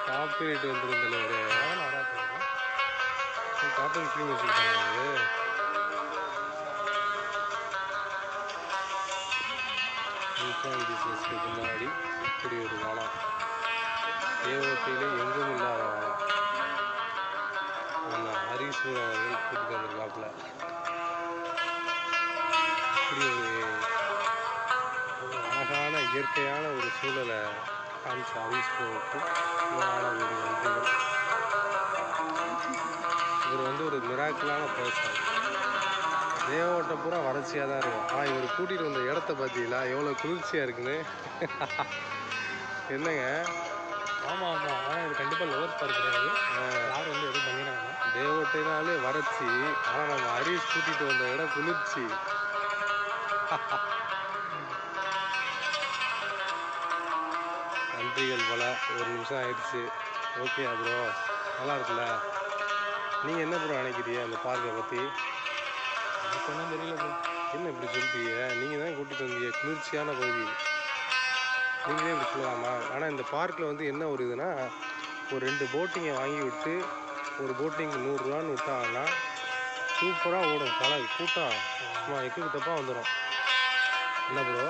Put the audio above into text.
Copyright வந்துருந்தல ஒரு copy film வச்சுருக்காங்க. பிஸ்னஸ்க்கு முன்னாடி இப்படி ஒரு வளம், தேவத்தையிலே எங்கும் இல்லாத வளம். நம்ம ஹரிசூர் அவர்கள் கூட்டிட்டு வந்திருக்காப்புல. இப்படி ஒரு அழகான இயற்கையான ஒரு சூழலை காமிச்ச ஹரிசூருக்கு ஒரு நன்றிகள். இவர் ஒரு மிராக்கிளான பர்சன். தேவவட்டை பூரா வறட்சியாக தான் இருக்கும். ஆனால் இவர் கூட்டிகிட்டு வந்த இடத்த பார்த்தீங்களா எவ்வளோ குளிர்ச்சியாக இருக்குன்னு. என்னங்க? ஆமாம் ஆமாம். ஆனால் இது கண்டிப்பாக லவர் பார்க் கிடையாது. யார் எதுவும் பண்ணிடுறாங்க. தேவவட்டைனாலே வறட்சி, ஆனால் நம்ம ஹரிஸ் கூட்டிகிட்டு வந்த இடம் குளிர்ச்சி. நன்றிகள் பல. ஒரு நிமிஷம் ஆயிடுச்சு. ஓகே ப்ரோ, நல்லா இருக்குல்ல? நீங்கள் என்ன ப்ரோ நினைக்கிறீங்க அந்த பார்க்கை பற்றி? எனக்கு ஒன்றும் தெரியல ப்ரோ. என்ன இப்படி சொல்லிட்டீங்க? நீங்கள் தான் கூட்டிகிட்டு வந்தீங்க, குளிர்ச்சியான பகுதி, நீங்களே இப்படி சொல்லலாமா? ஆனால் இந்த பார்க்கில் என்ன ஒரு இதுனா, ஒரு 2 போட்டிங்கை வாங்கி விட்டு ஒரு போட்டிங்கு 100 ரூபான்னு விட்டாங்கன்னா சூப்பராக ஓடும். கூட்டம் சும்மா எக்கு தப்பாக வந்துடும். என்ன ப்ரோ?